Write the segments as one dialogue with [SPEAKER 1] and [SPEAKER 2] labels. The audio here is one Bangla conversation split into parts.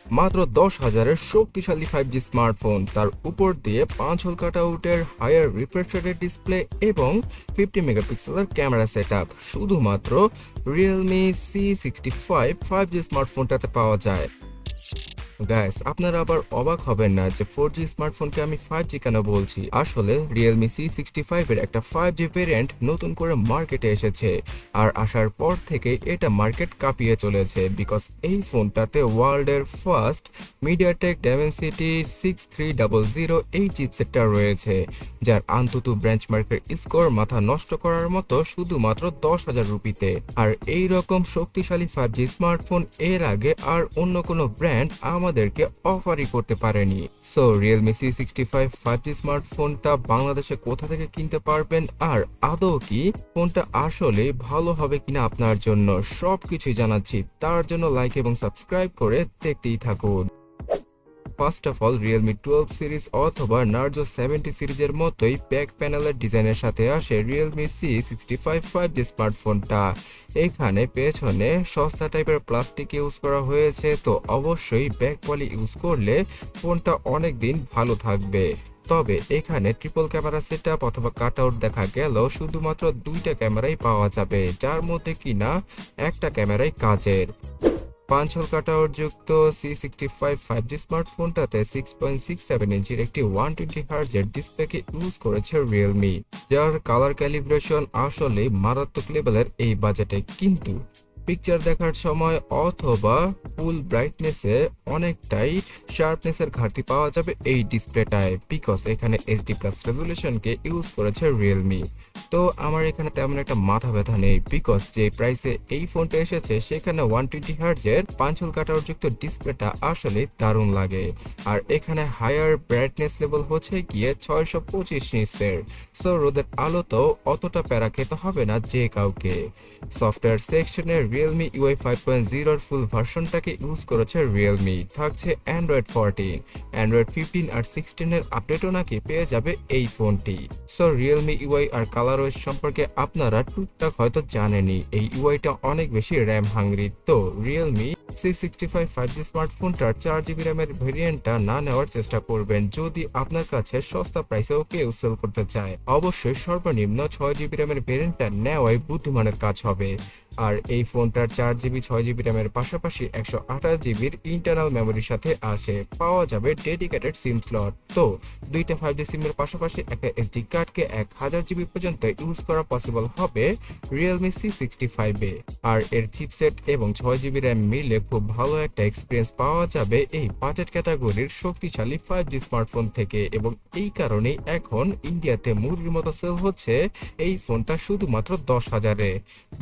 [SPEAKER 1] মাত্র 10,000-এর শক্তিশালী 5G স্মার্টফোন, তার উপর দিয়ে 5 হোল কাটআউটের হায়ার রিফ্রেশ রেটের ডিসপ্লে এবং 50 মেগাপিক্সেলের ক্যামেরা সেটআপ শুধুমাত্র Realme C65 5G স্মার্টফোনটাতে পাওয়া যায়। গাইস, আপনারা আবার অবাক হবেন না যে 4G স্মার্টফোনকে আমি 5G কেন বলছি। আসলে Realme C65 এর একটা 5G ভেরিয়েন্ট নতুন করে মার্কেটে এসেছে, আর আসার পর থেকে এটা মার্কেট কাঁপিয়ে চলেছে বিকজ এই ফোনটাতে ওয়ার্ল্ডের ফার্স্ট মিডিয়াটেক Dimensity 6300 এই চিপসেটটা রয়েছে, যার আন্তত বেঞ্চমার্কের স্কোর মাথা নষ্ট করার মতো শুধুমাত্র 10,000 রুপিতে। আর এই রকম শক্তিশালী 5G স্মার্টফোন এর আগে আর অন্য কোনো ব্র্যান্ড আমাদেরকে অফারই করতে পারেনি। সো Realme C65 5G স্মার্টফোনটা বাংলাদেশে কোথা থেকে কিনতে পারবেন, আর আদৌ কি ফোনটা আসলে ভালো হবে কিনা আপনার জন্য সবকিছুই জানাচ্ছি। তার জন্য লাইক এবং সাবস্ক্রাইব করে দেখতেই থাকুন। First of all, Realme 12 series অথবা narzo 70 সিরিজের মতোই ব্যাক প্যানেলের ডিজাইনের সাথে আসে Realme C65 5G স্মার্টফোনটা। এখানে পেছনে সস্তা টাইপের প্লাস্টিক ইউজ করা হয়েছে, তো অবশ্যই ব্যাক পলি ইউজ করলে ফোনটা অনেক দিন ভালো থাকবে। তবে এখানে ট্রিপল ক্যামেরা সেটআপ অথবা কাটআউট দেখা গেল শুধুমাত্র দুইটা ক্যামেরাই পাওয়া যাবে, যার মধ্যে কিনা একটা ক্যামেরাই কাজের। 5 হোল কাটআউট যুক্ত C65 5G স্মার্টফোনটাতে 6.67 ইঞ্চির একটি 120 হার্জের ডিসপ্লেকে ইউজ করেছে Realme, যার কালার ক্যালিব্রেশন আসলে মারাত্মক লেভেলের এই বাজেটে। কিন্তু পিকচার দেখার সময় অথবা ফুল ব্রাইটনেসে অনেকটাই শার্পনেসের ঘাটতি পাওয়া যাবে এই ডিসপ্লেটায়, বিকজ এখানে HD+ রেজুলেশনকে ইউজ করেছে Realme। তো আমার এখানে তেমন একটা মাথা ব্যথা নেই, বিকজ যে প্রাইসে এই ফোনটা এসেছে সেখানে 120 হার্জের 5 হোল কাটআউট যুক্ত ডিসপ্লেটা আসলে দারুণ লাগে। আর এখানে হায়ার ব্রাইটনেস লেভেল হচ্ছে গিয়ে 625 নিটসের। সো রোদের আলোতেও অতটা প্যারা খেতে হবে না যে কাউকে। সফটওয়্যার সেকশনের Realme UI 5.0 এর ফুল ভার্সনটাকে ইউজ করেছে Realme। থাকছে Android 14, Android 15 আর 16 এর আপডেটও নাকি পেয়ে যাবে এই ফোনটি। সো Realme UI আর কালারওয়েজ সম্পর্কে আপনারা টুকটাক হয়তো জানেনই, এই ইউআইটা অনেক বেশি র্যাম হাংরি। তো Realme C65 5G স্মার্টফোনটার 4GB র্যামের ভেরিয়েন্টটা না নেওয়ার চেষ্টা করবেন যদি আপনার কাছে সস্তা প্রাইসেও কেউ সেল করতে চায়। অবশ্যই সর্বনিম্ন 6GB র্যামের ভেরিয়েন্টটা নেওয়াই বুদ্ধিমানের কাজ হবে। আর এই ফোনটার 4GB 6GB র্যামের পাশাপাশি 128GBর ইন্টারনাল মেমোরির সাথে আসে। পাওয়া যাবে ডেডিকেটেড সিম স্লট। তো দুইটা 5G সিমের পাশাপাশি একটা SD কার্ডকে 1000GB পর্যন্ত ইউজ করা পসিবল হবে Realme C65 এ। আর এর চিপসেট এবং 6GB র্যাম মিলে খুব ভালো একটা এক্সপিরিয়েন্স পাওয়া যাবে এই বাজেট ক্যাটাগরির শক্তিশালী 5G স্মার্টফোন থেকে, এবং এই কারণেই এখন ইন্ডিয়াতে মুরগির মতো সেল হচ্ছে এই ফোনটা শুধুমাত্র 10,000-এ।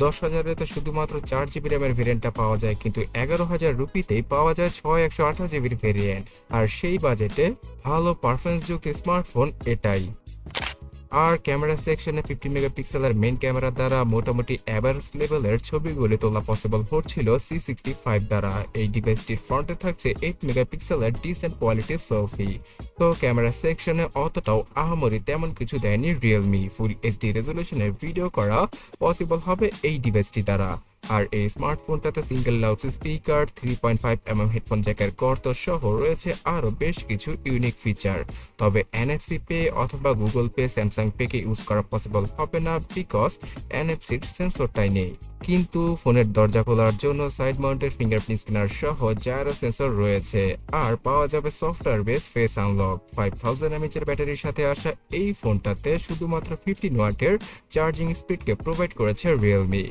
[SPEAKER 1] 10,000-এ তো শুধুমাত্র 4GB র্যামের ভেরিয়েন্টটা পাওয়া যায়, কিন্তু 11,000 রুপিতেই পাওয়া যায় 128GBর ভেরিয়েন্ট। আর সেই বাজেটে ভালো পারফরমেন্স যুক্ত স্মার্টফোন এটাই। আর ক্যামেরা সেকশনে 50 মেগাপিক্সেলের মেইন ক্যামেরা দ্বারা মোটামুটি অ্যাভারেজ লেভেলের ছবিগুলি তোলা পসিবল হচ্ছিল C65 দ্বারা। এই ডিভাইসটির ফ্রন্টে থাকছে 8 মেগাপিক্সেলের ডিসেন্ট কোয়ালিটির সেলফি। তো ক্যামেরা সেকশনে অতটাও আহামরি তেমন কিছু দেয়নি Realme। ফুল HD রেজলিউশনের ভিডিও করা পসিবল হবে এই ডিভাইসটি দ্বারা। আর এই স্মার্টফোনটাতে single loud speaker, 3.5mm headphone জ্যাকের গর্ত সহ রয়েছে আরো বেশ কিছু ইউনিক ফিচার। তবে NFC পে অথবা গুগল পে, স্যামসাং পে কে ইউজ করা পসিবল হবে না, বিকজ NFC সেন্সরটাই নেই। কিন্তু ফোনের দরজা খোলার জন্য সাইড মাউন্টেড ফিঙ্গারপ্রিন্ট স্ক্যানার সহ জাইরো সেন্সর রয়েছে। আর পাওয়া যাবে software base face unlock. 5000 mAh এর ব্যাটারির সাথে আসা এই ফোনটাতে শুধুমাত্র 15 ওয়াটের চার্জিং স্পিডকে প্রোভাইড করেছে Realme।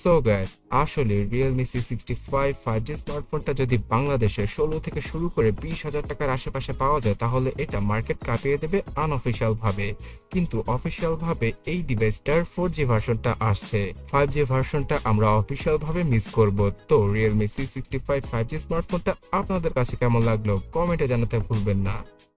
[SPEAKER 1] সো গাইস, আসলে Realme C65 5G স্মার্টফোনটা যদি বাংলাদেশে 16 থেকে শুরু করে 20,000 টাকার আশেপাশে পাওয়া যায় তাহলে এটা মার্কেট কাঁপিয়ে দেবে আনঅফিশিয়াল ভাবে। কিন্তু অফিশিয়াল ভাবে এই ডিভাইসটার 4G ভার্সনটা আসছে, 5G ভার্সনটা আমরা অফিশিয়াল ভাবে মিস করব। তো Realme C65 5G স্মার্টফোনটা আপনাদের কাছে কেমন লাগলো কমেন্টে জানাতে ভুলবেন না।